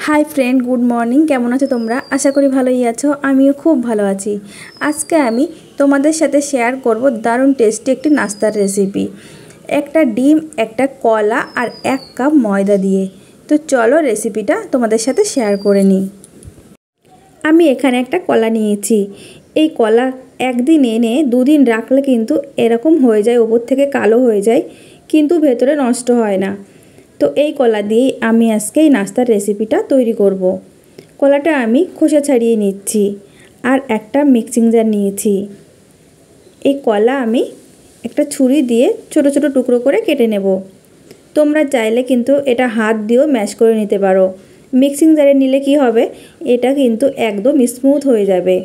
High friend good morning केमन आछो तोमरा आशा करी भालोई आछो आमिओ खूब भालो आछि। आजके आमि तोमादेर साथे शेयर करब दारुण टेस्टी एकटी नास्तार रेसिपि एकटा डिम एकटा कला और एक कप मयदा दिए। तो चलो रेसिपिटा तोमादेर साथे शेयर करे निई। आमि एखाने एकटा कला नियेछि। এই কলা একদিন এনে দুদিন রাখলে কিন্তু এরকম হয়ে যায়, উপর থেকে কালো হয়ে যায় কিন্তু ভেতরে নষ্ট হয় না। তো এই কলা দিয়ে আমি আজকে এই নাস্তার রেসিপিটা তৈরি করব। কলাটা আমি খোসা ছাড়িয়ে নিচ্ছি আর একটা মিক্সিং জার নিয়েছি। এই কলা আমি একটা ছুরি দিয়ে ছোট ছোট টুকরো করে কেটে নেব। তোমরা চাইলে কিন্তু এটা হাত দিয়েও ম্যাশ করে নিতে পারো। মিক্সিং জারে নিলে কি হবে, এটা কিন্তু একদম স্মুথ হয়ে যাবে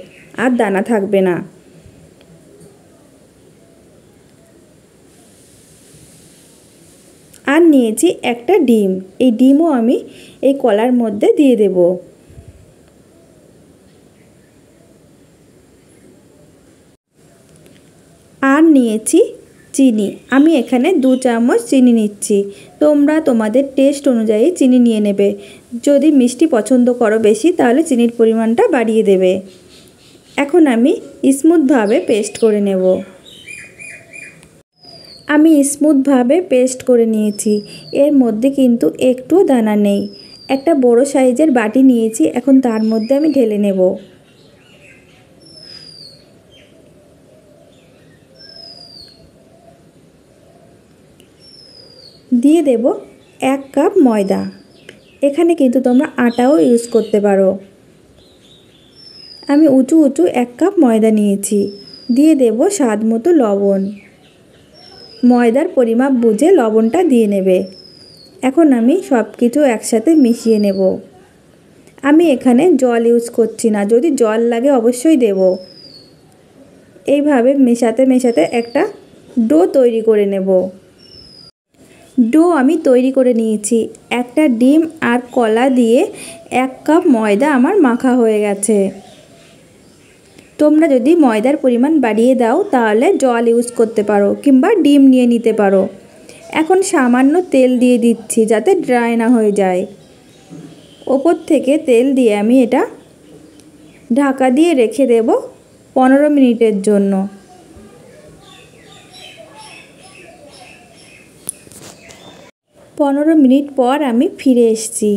আর দানা থাকবে না। আর নিয়েছি একটা ডিম, এই ডিমও আমি এই কলার মধ্যে দিয়ে দেব। আর নিয়েছি চিনি, আমি এখানে 2 চামচ চিনি নিচ্ছি। তোমরা তোমাদের টেস্ট অনুযায়ী চিনি নিয়ে নেবে। যদি মিষ্টি পছন্দ করো বেশি তাহলে চিনির পরিমাণটা বাড়িয়ে দেবে। এখন আমি স্মুথভাবে পেস্ট করে নেব। আমি স্মুথভাবে পেস্ট করে নিয়েছি, এর মধ্যে কিন্তু একটু দানা নেই। একটা বড় সাইজের বাটি নিয়েছি, এখন তার মধ্যে আমি ঢেলে নেব। দিয়ে দেব 1 কাপ ময়দা। এখানে কিন্তু তোমরা আটাও ইউজ করতে পারো। আমি উঁচু 1 কাপ ময়দা নিয়েছি। দিয়ে দেব স্বাদ মতো লবণ। ময়দার পরিমাপ বুঝে লবণটা দিয়ে নেবে। এখন আমি সব কিছু একসাথে মিশিয়ে নেব। আমি এখানে জল ইউজ করছি না, যদি জল লাগে অবশ্যই দেব। এইভাবে মেশাতে মেশাতে একটা ডো তৈরি করে নেব। ডো আমি তৈরি করে নিয়েছি। একটা ডিম আর কলা দিয়ে 1 কাপ ময়দা আমার মাখা হয়ে গেছে। তোমরা যদি ময়দার পরিমাণ বাড়িয়ে দাও তাহলে জল ইউজ করতে পারো কিংবা ডিম নিয়ে নিতে পারো। এখন সামান্য তেল দিয়ে দিচ্ছি যাতে ড্রাই না হয়ে যায়। ওপর থেকে তেল দিয়ে আমি এটা ঢাকা দিয়ে রেখে দেব 15 মিনিটের জন্য। 15 মিনিট পর আমি ফিরে এসেছি।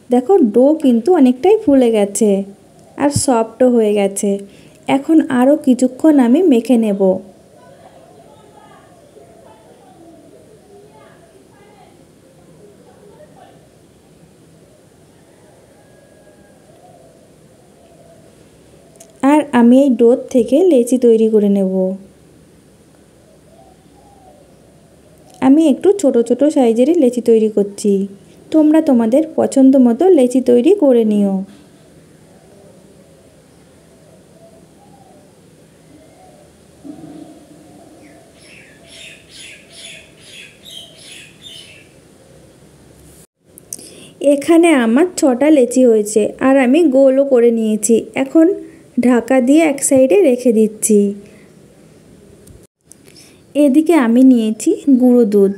দেখো ডো কিন্তু অনেকটাই ফুলে গেছে আর সফটও হয়ে গেছে। এখন আরও কিছুক্ষণ আমি মেখে নেব। আর আমি এই ডো থেকে লেচি তৈরি করে নেব। আমি একটু ছোট ছোট সাইজেরই লেচি তৈরি করছি। তোমরা তোমাদের পছন্দ মতো লেচি তৈরি করে নিও। এখানে আমার 6টা লেচি হয়েছে আর আমি গোলও করে নিয়েছি। এখন ঢাকা দিয়ে এক সাইডে রেখে দিচ্ছি। এদিকে আমি নিয়েছি গুঁড়ো দুধ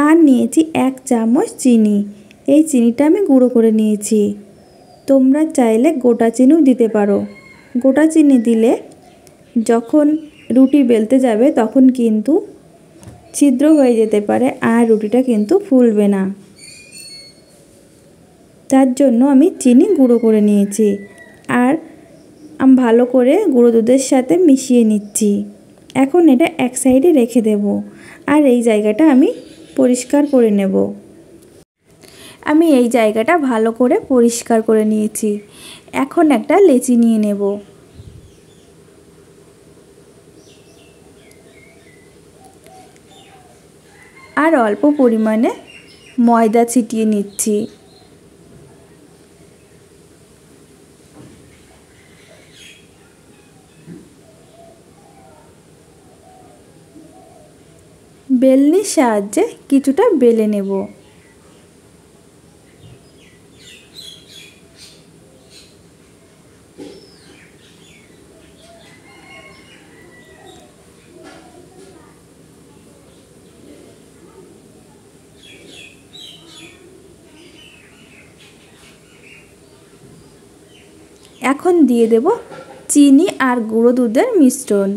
আর নিয়েছি 1 চামচ চিনি। এই চিনিটা আমি গুঁড়ো করে নিয়েছি। তোমরা চাইলে গোটা চিনিও দিতে পারো। গোটা চিনি দিলে যখন রুটি বেলতে যাবে তখন কিন্তু ছিদ্র হয়ে যেতে পারে আর রুটিটা কিন্তু ফুলবে না। তার জন্য আমি চিনি গুঁড়ো করে নিয়েছি আর আমি ভালো করে গুঁড়ো দুধের সাথে মিশিয়ে নিচ্ছি। এখন এটা এক সাইডে রেখে দেব আর এই জায়গাটা আমি পরিষ্কার করে নেব। আমি এই জায়গাটা ভালো করে পরিষ্কার করে নিয়েছি। এখন একটা লেচি নিয়ে নেব। আর অল্প পরিমাণে ময়দা ছিটিয়ে নিচ্ছি। বেলনির সাহায্যে কিছুটা বেলে নেব। এখন দিয়ে দেব চিনি আর গুঁড়ো দুধের মিশ্রণ।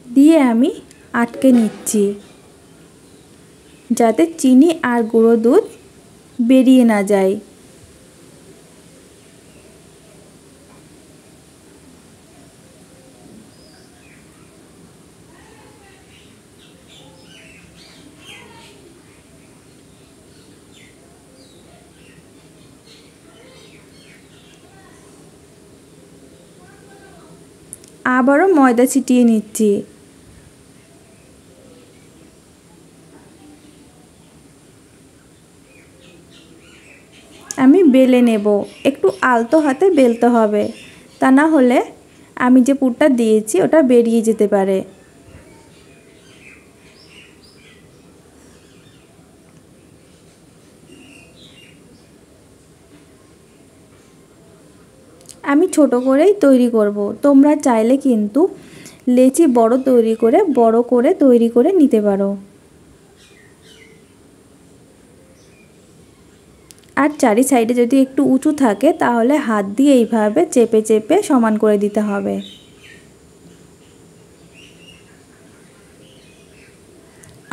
দিয়ে আমি আটকে নিচ্ছি যাতে চিনি আর গুঁড়ো দুধ বেরিয়ে না যায়। আবারও ময়দা ছিটিয়ে নিচ্ছি। আমি বেলে নেব, একটু আলতো হাতে বেলতে হবে, তা না হলে আমি যে পুরটা দিয়েছি ওটা বেরিয়ে যেতে পারে। আমি ছোট করেই তৈরি করব, তোমরা চাইলে কিন্তু লেচি বড় করে তৈরি করে নিতে পারো। আর চারি সাইডে যদি একটু উঁচু থাকে তাহলে হাত দিয়ে এইভাবে চেপে চেপে সমান করে দিতে হবে।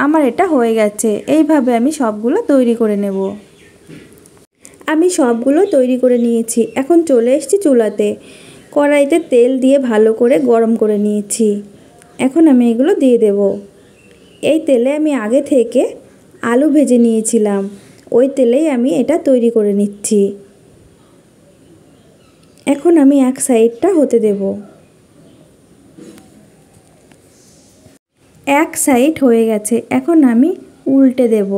আমার এটা হয়ে গেছে, এইভাবে আমি সবগুলো তৈরি করে নেব। আমি সবগুলো তৈরি করে নিয়েছি। এখন চলে এসেছি চুলাতে, কড়াইতে তেল দিয়ে ভালো করে গরম করে নিয়েছি। এখন আমি এগুলো দিয়ে দেব। এই তেলে আমি আগে থেকে আলু ভেজে নিয়েছিলাম, ওই তেলেই আমি এটা তৈরি করে নিচ্ছি। এখন আমি এক সাইডটা হতে দেব। এক সাইড হয়ে গেছে, এখন আমি উল্টে দেব।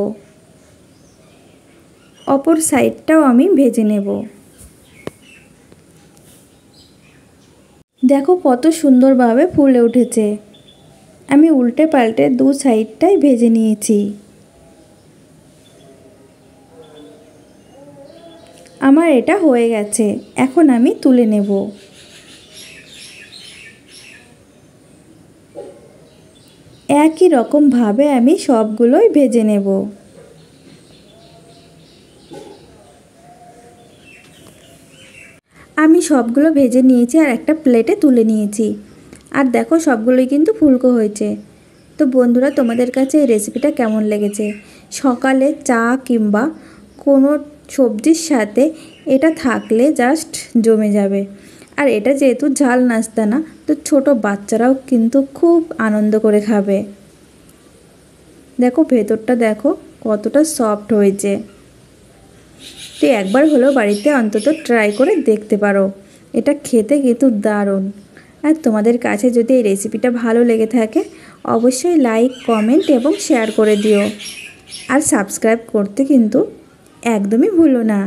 অপর সাইডটাও আমি ভেজে নেব। দেখো কত সুন্দরভাবে ফুলে উঠেছে। আমি উল্টে পাল্টে দু সাইডটাই ভেজে নিয়েছি। আমার এটা হয়ে গেছে, এখন আমি তুলে নেব। একই রকমভাবে আমি সবগুলোই ভেজে নেব। আমি সবগুলো ভেজে নিয়েছি আর একটা প্লেটে তুলে নিয়েছি। আর দেখো সবগুলোই কিন্তু ফুলকো হয়েছে। তো বন্ধুরা, তোমাদের কাছে এই রেসিপিটা কেমন লেগেছে? সকালে চা কিংবা কোনো সবজির সাথে এটা থাকলে জাস্ট জমে যাবে। আর এটা যেহেতু ঝাল নাস্তা না, তো ছোট বাচ্চারাও কিন্তু খুব আনন্দ করে খাবে। দেখো ভেতরটা দেখো কতটা সফট হয়েছে। তো একবার হলেও বাড়িতে অন্তত ট্রাই করে দেখতে পারো, এটা খেতে কিন্তু দারুণ। আর তোমাদের কাছে যদি এই রেসিপিটা ভালো লেগে থাকে অবশ্যই লাইক, কমেন্ট এবং শেয়ার করে দিও। আর সাবস্ক্রাইব করতে কিন্তু একদমই ভুলো না।